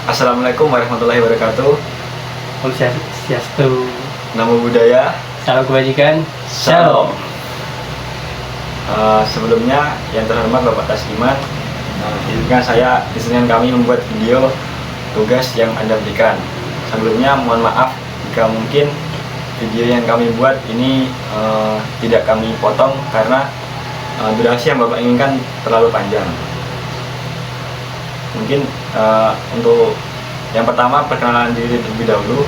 Assalamualaikum warahmatullahi wabarakatuh. Om Swastiastu. Namo Buddhaya. Salam kebajikan. Shalom. Sebelumnya yang terhormat Bapak Tasliman, izinkan kami membuat video tugas yang Anda berikan. Sebelumnya mohon maaf jika mungkin video yang kami buat ini tidak kami potong karena durasi yang Bapak inginkan terlalu panjang. Mungkin untuk yang pertama perkenalan diri terlebih dahulu.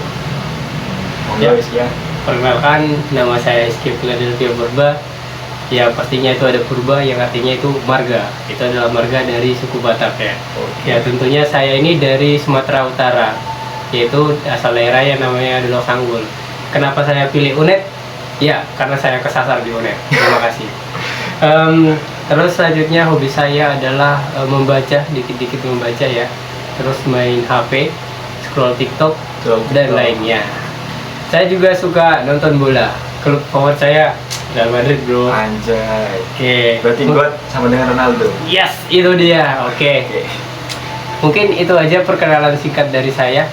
Ya. Ya. Perkenalkan, nama saya Rizky Philadelphia Purba. Ya, pastinya itu ada Purba yang artinya itu marga. Itu adalah marga dari suku Batak ya. Oke. Ya, tentunya saya ini dari Sumatera Utara, yaitu asal daerah yang namanya Delo Sanggul. Kenapa saya pilih UNED? Ya, karena saya kesasar di UNED. Terima kasih. Terus selanjutnya hobi saya adalah membaca, dikit-dikit membaca ya. Terus main HP, scroll TikTok, dan lainnya. Saya juga suka nonton bola. Klub favorit saya Real Madrid, bro. Anjay. Oke. Berarti gue sama dengan Ronaldo. Yes, itu dia. Oke. Mungkin itu aja perkenalan singkat dari saya.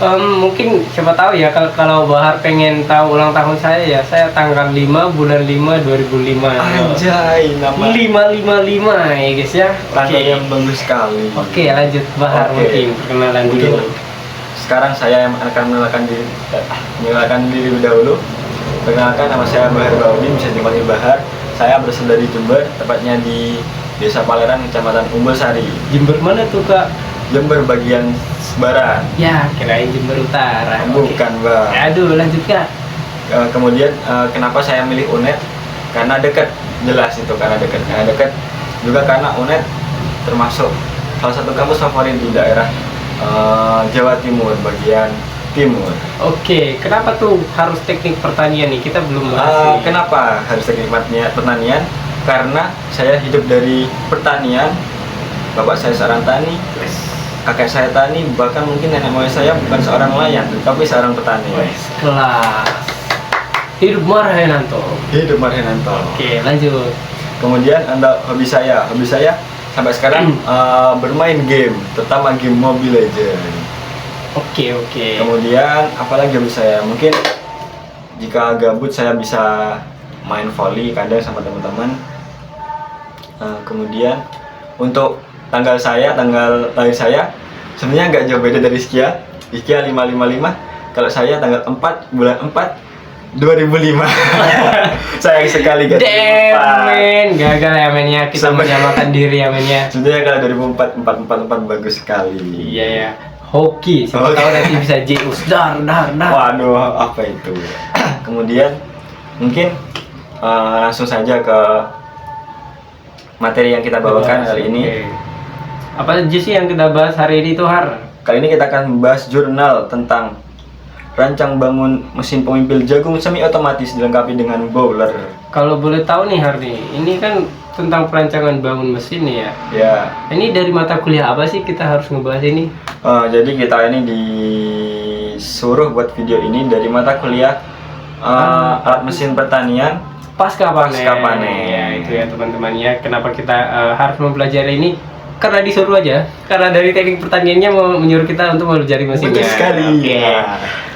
Mungkin siapa tahu ya kalau Bahar pengen tahu ulang tahun saya tanggal 5 bulan 5 2005. Anjay, nama 555 ya guys ya. tanggal yang bagus sekali. Oke, lanjut Bahar. Oke. Mungkin perkenalan Mungkin dulu. sekarang saya yang akan mengenalkan diri dahulu. Perkenalkan, nama saya Bahar Baudin, bisa dipanggil Bahar. Saya berasal dari Jember, tepatnya di Desa Paleran, Kecamatan Umbul Sari, Jember mana tuh, Kak? Jember bagian barat. Ya, kirain Jember Utara. Oke. Bukan, Bang. Aduh, lanjut Kak. Kemudian kenapa saya milih UNED? Karena dekat, jelas itu karena dekat juga karena UNED termasuk salah satu kampus favorit di daerah Jawa Timur bagian timur. Oke, kenapa tuh harus teknik pertanian nih? Kita belum bahas nih. Kenapa harus teknik pertanian? Karena saya hidup dari pertanian. Bapak saya seorang tani, kakek saya tani, bahkan mungkin nenek moyang saya bukan seorang nelayan, tapi seorang petani. Kelas. Hidup Marhenanto. Hidup Marhenanto. Oke, lanjut. Kemudian hobi saya sampai sekarang bermain game, terutama game Mobile Legends. Oke. Kemudian apalagi hobi saya? Mungkin jika gabut saya bisa main volley kadang sama teman-teman. Kemudian untuk tanggal lahir saya sebenarnya nggak jauh beda dari Iskia 555. Kalau saya tanggal 4 bulan 4 2005. Sayang sekali guys. Men, gagal ya mennya, kita menyamakan diri ya mennya. Sebenarnya kalau 2004 bagus sekali. Iya ya. Hoki, siapa tahu nanti bisa Zeus dar. Waduh, apa itu? Kemudian mungkin langsung saja ke materi yang kita bawakan hari ini. Apa aja sih yang kita bahas hari ini tuh, Har? Kali ini kita akan membahas jurnal tentang rancang bangun mesin pemipil jagung semi otomatis dilengkapi dengan bowler. Kalau boleh tahu nih, Har nih, ini kan tentang perancangan bangun mesin nih ya. Ya. Ini dari mata kuliah apa sih kita harus ngebahas ini? Jadi kita ini disuruh buat video ini dari mata kuliah alat mesin pertanian Pasca panen. Ya, itu ya teman-teman ya. Kenapa kita harus mempelajari ini? Karena disuruh aja. Karena dari teknik pertaniannya mau menyuruh kita untuk mempelajari mesinnya. Betul sekali. Oke.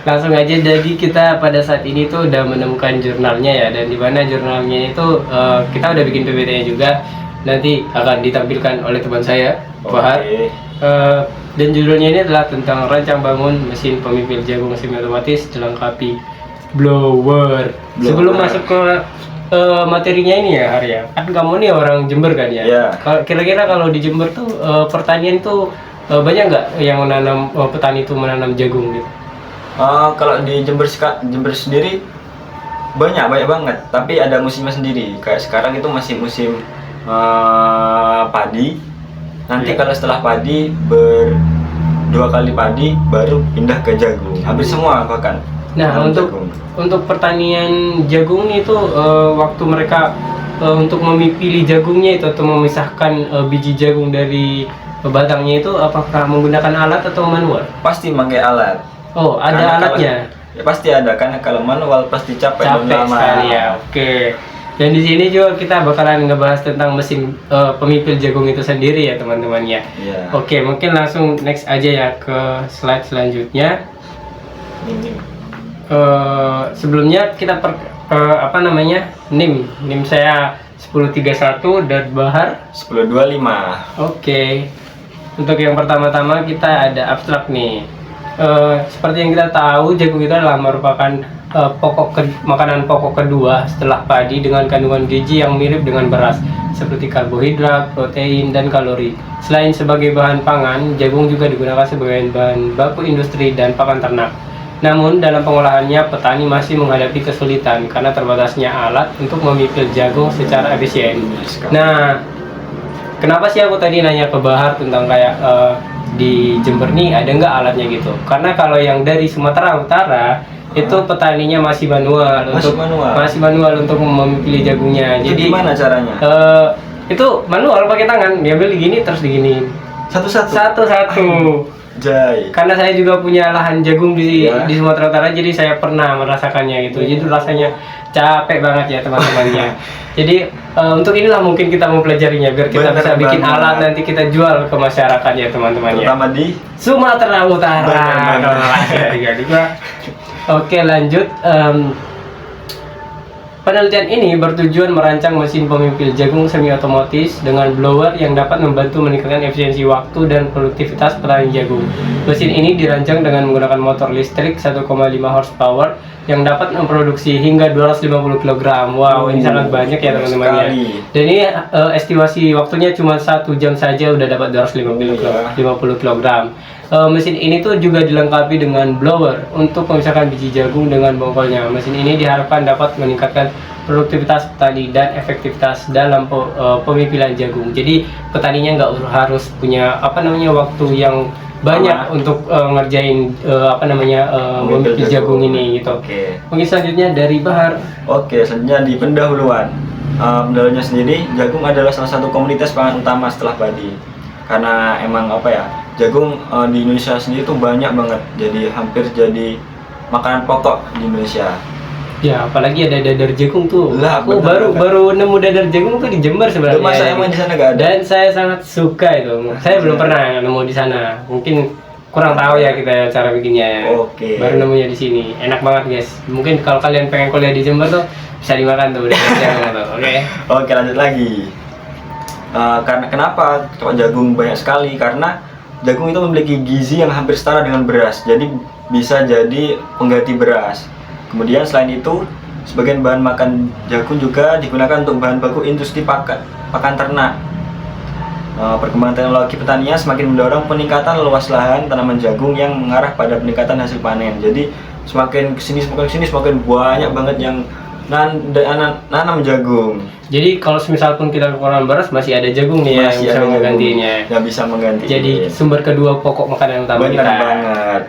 Langsung aja, jadi kita pada saat ini tuh udah menemukan jurnalnya ya, dan di mana jurnalnya itu kita udah bikin PPT-nya juga. Nanti akan ditampilkan oleh teman saya, Bahar. Dan judulnya ini adalah tentang rancang bangun mesin pemipil jagung semi otomatis dilengkapi blower. Sebelum masuk ke materinya ini ya, Arya, kan kamu nih orang Jember kan ya? Yeah. Kira-kira kalau di Jember tuh pertanian tuh banyak nggak yang menanam, petani tuh menanam jagung gitu? Kalau di Jember sendiri banyak banget, tapi ada musimnya sendiri. Kayak sekarang itu masih musim padi. Nanti kalau setelah padi dua kali padi baru pindah ke jagung. Hampir semua bahkan. Nah, untuk pertanian jagung itu waktu mereka untuk memilih jagungnya itu atau memisahkan biji jagung dari batangnya itu, apakah menggunakan alat atau manual? Pasti pakai alat. Oh, ada alatnya? Ya pasti ada, karena kalau manual pasti capek dan lama. Sekali ya. Oke. Dan di sini juga kita bakalan ngebahas tentang mesin pemipil jagung itu sendiri ya teman-teman ya. Iya. Oke, mungkin langsung next aja ya ke slide selanjutnya. Ini. Sebelumnya kita NIM saya 1031 dan Bahar 1025. Oke. Untuk yang pertama-tama kita ada abstrak nih. Seperti yang kita tahu, jagung itu adalah merupakan makanan pokok kedua setelah padi dengan kandungan gizi yang mirip dengan beras, seperti karbohidrat, protein, dan kalori. Selain sebagai bahan pangan, jagung juga digunakan sebagai bahan baku industri dan pakan ternak. Namun dalam pengolahannya, petani masih menghadapi kesulitan karena terbatasnya alat untuk memipil jagung secara efisien. Nah, kenapa sih aku tadi nanya ke Bahar tentang kayak di Jember nih ada nggak alatnya gitu? Karena kalau yang dari Sumatera Utara itu petaninya masih manual, masih manual untuk memilih jagungnya. Itu Jadi gimana caranya? Itu manual pakai tangan, diambil digini terus digini. Satu-satu. Jai. Karena saya juga punya lahan jagung di Ya. di Sumatera Utara, jadi saya pernah merasakannya gitu. Jadi rasanya capek banget ya teman-temannya. Jadi untuk inilah mungkin kita mempelajarinya biar kita Bener bisa bikin banget. alat nanti kita jual ke masyarakat ya teman-teman ya. Terutama di Sumatera Utara. Bener banget. Oke, lanjut. Penelitian ini bertujuan merancang mesin pemipil jagung semi otomatis dengan blower yang dapat membantu meningkatkan efisiensi waktu dan produktivitas petani jagung. Mesin ini dirancang dengan menggunakan motor listrik 1,5 horsepower yang dapat memproduksi hingga 250 kg. Wow, ini sangat banyak ya teman-teman ya. sekali. Dan ini estimasi waktunya cuma 1 jam saja udah dapat 250 kg. Mesin ini tuh juga dilengkapi dengan blower untuk memisahkan biji jagung dengan bongkolnya. Mesin ini diharapkan dapat meningkatkan produktivitas petani dan efektivitas dalam pemipilan jagung. Jadi petaninya nggak harus punya waktu yang banyak untuk ngerjain memipil jagung ini gitu. Oke. Mungkin selanjutnya dari Bahar. Oke, selanjutnya di pendahuluan. Pendahulunya sendiri, jagung adalah salah satu komoditas pangan utama setelah padi. Karena emang jagung di Indonesia sendiri tuh banyak banget. Jadi hampir jadi makanan pokok di Indonesia. Ya, apalagi ada dadar jagung tuh. Lah, Aku bener. baru nemu dadar jagung tuh di Jember sebenarnya. Masa emang di sana nggak ada? Dan saya sangat suka itu. Saya belum pernah nemu di sana. Mungkin kurang tahu ya kita cara bikinnya. Oke. Baru nemunya di sini. Enak banget guys. Mungkin kalau kalian pengen kuliah di Jember tuh bisa dimakan tuh dadar jagung tuh. Oke. Oke, lanjut lagi. Karena kenapa kok jagung banyak sekali? Karena jagung itu memiliki gizi yang hampir setara dengan beras, jadi bisa jadi pengganti beras. Kemudian selain itu, sebagian bahan makan jagung juga digunakan untuk bahan baku industri pakan ternak. Perkembangan teknologi pertanian semakin mendorong peningkatan luas lahan tanaman jagung yang mengarah pada peningkatan hasil panen. Jadi semakin kesini semakin banyak banget yang nanam jagung. Jadi kalau semisal pun kita kekurangan beras masih ada jagung nih yang Masih bisa ada menggantinya. yang bisa mengganti. Jadi sumber kedua pokok makanan utama Benar kita. banget.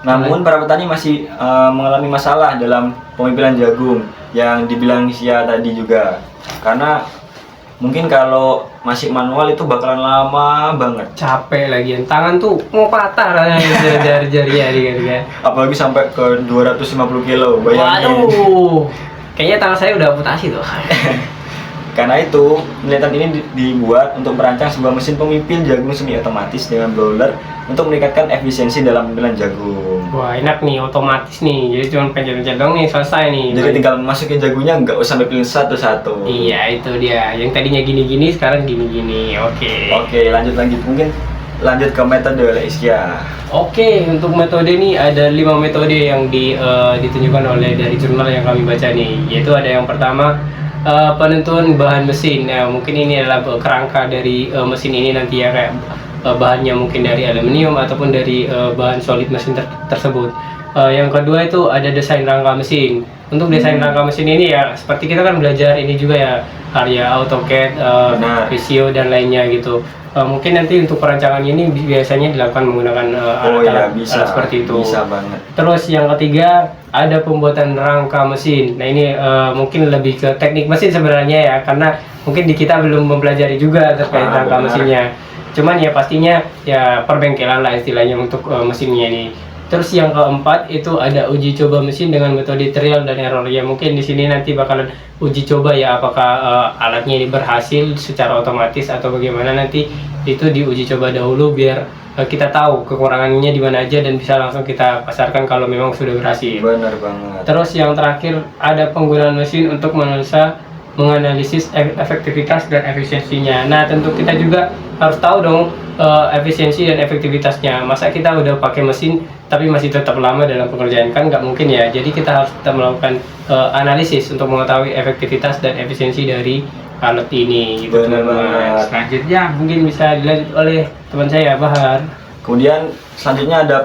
Namun para petani masih mengalami masalah dalam pemipilan jagung yang dibilang Sia tadi juga. Karena mungkin kalau masih manual itu bakalan lama banget. Capek lagi, tangan tuh mau patah rasanya jari-jarinya gitu. Apalagi sampai ke 250 kilo, bayangin. Waduh, kayaknya tangan saya udah amputasi tuh. Karena itu, penelitian ini dibuat untuk merancang sebuah mesin pemipil jagung semi otomatis dengan blower untuk meningkatkan efisiensi dalam pemilihan jagung. Wah, enak nih, otomatis nih. Jadi cuma pencet-pencet dong nih, selesai nih. Jadi tinggal masukin jagungnya, nggak usah pilih satu-satu. Iya, itu dia. Yang tadinya gini-gini, sekarang gini-gini. Oke. Oke, lanjut lagi. Mungkin lanjut ke metode oleh Iskia. Oke, untuk metode ini ada 5 metode yang ditunjukkan oleh dari jurnal yang kami baca nih. Yaitu ada yang pertama, penentuan bahan mesin. Nah, mungkin ini adalah kerangka dari mesin ini nanti ya, kayak bahannya mungkin dari aluminium ataupun dari bahan solid mesin tersebut. Yang kedua itu ada desain rangka mesin. Untuk desain rangka mesin ini ya seperti kita kan belajar ini juga ya, Arya, AutoCAD, Benar. Visio dan lainnya gitu. Mungkin nanti untuk perancangan ini biasanya dilakukan menggunakan alat-alat bisa seperti itu. Bisa banget. Terus yang ketiga ada pembuatan rangka mesin. Nah ini mungkin lebih ke teknik mesin sebenarnya ya, karena mungkin di kita belum mempelajari juga terkait rangka benar. mesinnya. Cuman ya pastinya ya perbengkelan lah istilahnya untuk mesinnya ini. Terus yang keempat itu ada uji coba mesin dengan metode trial dan error. Ya mungkin di sini nanti bakalan uji coba ya, apakah alatnya ini berhasil secara otomatis atau bagaimana, nanti itu diuji coba dahulu biar kita tahu kekurangannya di mana aja dan bisa langsung kita pasarkan kalau memang sudah berhasil. Benar banget. Terus yang terakhir ada penggunaan mesin untuk menganalisis efektivitas dan efisiensinya. Nah tentu kita juga harus tahu dong efisiensi dan efektivitasnya. Masa kita udah pakai mesin tapi masih tetap lama dalam pengerjaan, kan nggak mungkin ya. Jadi kita harus tetap melakukan analisis untuk mengetahui efektivitas dan efisiensi dari alat ini gitu, Benar teman-teman. banget. Selanjutnya mungkin bisa dilanjut oleh teman saya, Bahar. Kemudian selanjutnya ada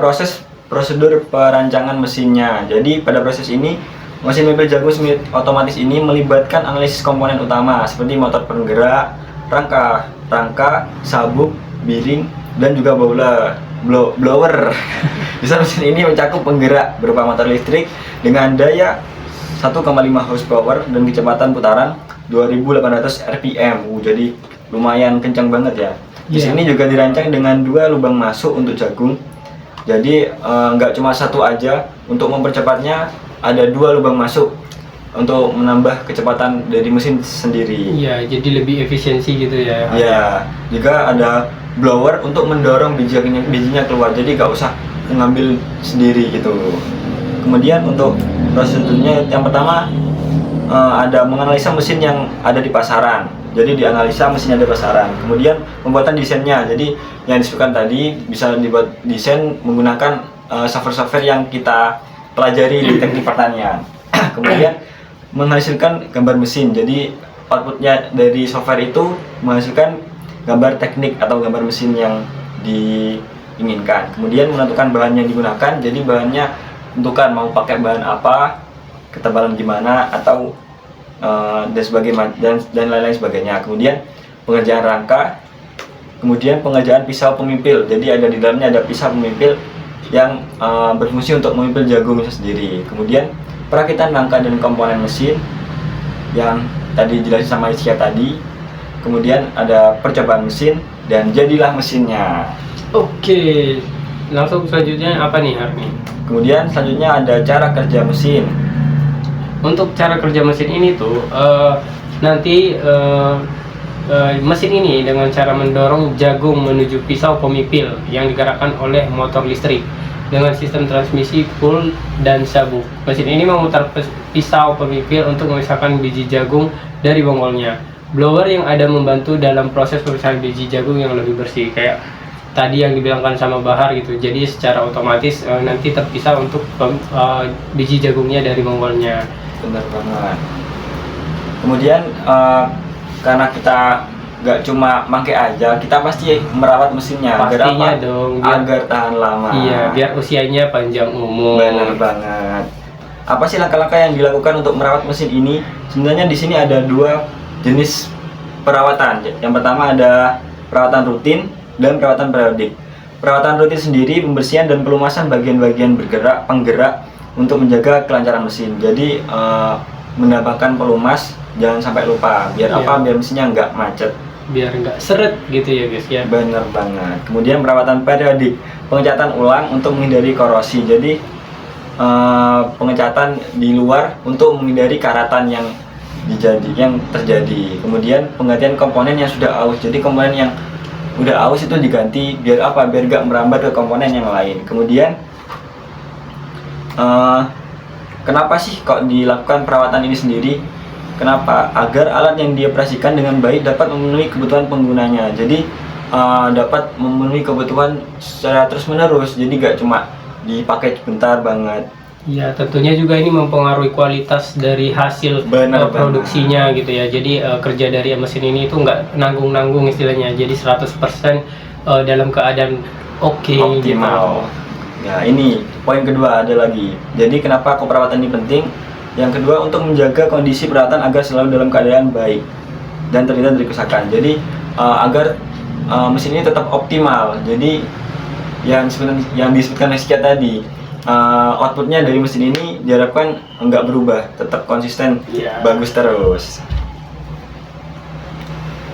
prosedur perancangan mesinnya. Jadi pada proses ini mesin mobil jagung semi otomatis ini melibatkan analisis komponen utama seperti motor penggerak, rangka, sabuk, biring, dan juga blower. Bisa mesin ini mencakup penggerak berupa motor listrik dengan daya 1,5 horsepower dan kecepatan putaran 2800 rpm. Jadi lumayan kencang banget ya. Di Iya. sini juga dirancang dengan 2 lubang masuk untuk jagung. Jadi nggak cuma satu aja. Untuk mempercepatnya ada 2 lubang masuk untuk menambah kecepatan dari mesin sendiri. Iya, jadi lebih efisiensi gitu ya. Ya, juga ada blower untuk mendorong bijinya keluar. Jadi nggak usah mengambil sendiri gitu. Kemudian untuk prosedurnya yang pertama ada menganalisa mesin yang ada di pasaran. Jadi dianalisa mesin yang ada di pasaran. Kemudian pembuatan desainnya. Jadi yang disebutkan tadi bisa dibuat desain menggunakan software-software yang kita pelajari di teknik pertanian. Kemudian menghasilkan gambar mesin. Jadi outputnya dari software itu menghasilkan gambar teknik atau gambar mesin yang diinginkan. Kemudian menentukan bahan yang digunakan. Jadi bahannya tentukan mau pakai bahan apa, ketebalan gimana, atau dan lain-lain sebagainya. Kemudian pengerjaan rangka, kemudian pengerjaan pisau pemimpil. Jadi ada di dalamnya ada pisau pemimpil yang berfungsi untuk memimpil jagung itu sendiri. Kemudian perakitan rangka dan komponen mesin yang tadi jelasin sama Isya tadi. Kemudian ada percobaan mesin dan jadilah mesinnya. Oke, langsung selanjutnya apa nih, Armi? Kemudian selanjutnya ada cara kerja mesin. Untuk cara kerja mesin ini tuh nanti mesin ini dengan cara mendorong jagung menuju pisau pemipil yang digerakkan oleh motor listrik dengan sistem transmisi pull dan sabuk. Mesin ini memutar pisau pemipil untuk memisahkan biji jagung dari bonggolnya. Blower yang ada membantu dalam proses pemisahan biji jagung yang lebih bersih, kayak tadi yang dibilangkan sama Bahar gitu. Jadi secara otomatis nanti terpisah untuk biji jagungnya dari bonggolnya. Benar banget. Kemudian karena kita nggak cuma pakai aja, kita pasti merawat mesinnya. Agar Pastinya apa? dong, Agar tahan lama. Iya, biar usianya panjang umur. Benar banget. Apa sih langkah-langkah yang dilakukan untuk merawat mesin ini? Sebenarnya di sini ada 2 jenis perawatan. Yang pertama ada perawatan rutin dan perawatan periodik. Perawatan rutin sendiri pembersihan dan pelumasan bagian-bagian penggerak untuk menjaga kelancaran mesin. Jadi menambahkan pelumas, jangan sampai lupa. Biar Iya. apa? Biar mesinnya nggak macet. Biar nggak seret gitu ya guys ya. Bener banget. Kemudian perawatan periodik, pengecatan ulang untuk menghindari korosi. Jadi pengecatan di luar untuk menghindari karatan yang terjadi. Kemudian penggantian komponen yang sudah aus. Jadi komponen yang udah aus itu diganti biar apa? Biar nggak merambat ke komponen yang lain. Kemudian kenapa sih kok dilakukan perawatan ini sendiri? Kenapa? Agar alat yang dioperasikan dengan baik dapat memenuhi kebutuhan penggunanya. Jadi dapat memenuhi kebutuhan secara terus-menerus. Jadi gak cuma dipakai sebentar banget. Ya tentunya juga ini mempengaruhi kualitas dari hasil Benar produksinya gitu ya. Jadi kerja dari mesin ini itu nggak nanggung-nanggung istilahnya. Jadi 100% dalam keadaan oke gitu. Optimal. Ya ini poin kedua ada lagi. Jadi kenapa perawatan ini penting? Yang kedua untuk menjaga kondisi perawatan agar selalu dalam keadaan baik dan terhindar dari kerusakan. Jadi agar mesin ini tetap optimal. Jadi yang disebutkan Neskia tadi, outputnya dari mesin ini diharapkan nggak berubah, tetap konsisten, Iya. bagus terus.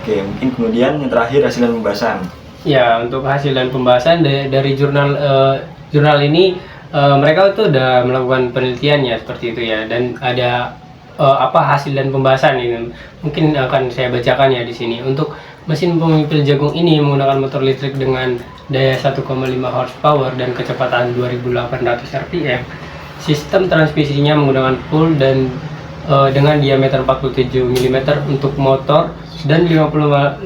Oke, mungkin kemudian yang terakhir hasil dan pembahasan. Ya untuk hasil dan pembahasan dari jurnal ini Mereka itu udah melakukan penelitiannya seperti itu ya, dan ada hasil dan pembahasan ini mungkin akan saya bacakan ya di sini. Untuk mesin pemipil jagung ini menggunakan motor listrik dengan daya 1,5 horsepower dan kecepatan 2.800 rpm. Sistem transmisinya menggunakan full dan dengan diameter 47 mm untuk motor dan 58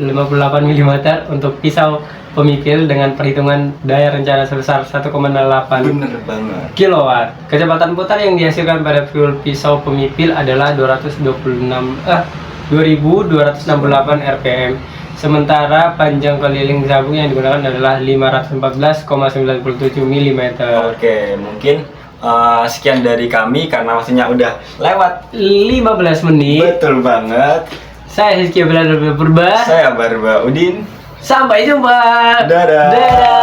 mm untuk pisau pemipil dengan perhitungan daya rencana sebesar 1,8 Bener banget. kilowatt. Kecepatan putar yang dihasilkan pada fuel pisau pemipil adalah 2268 rpm. Sementara panjang keliling sabung yang digunakan adalah 514,97 mm. Oke, mungkin sekian dari kami karena waktunya udah lewat 15 menit. betul banget. Saya Rizky Purba. Saya Barba Udin. Sampai jumpa. Dadah. Dadah.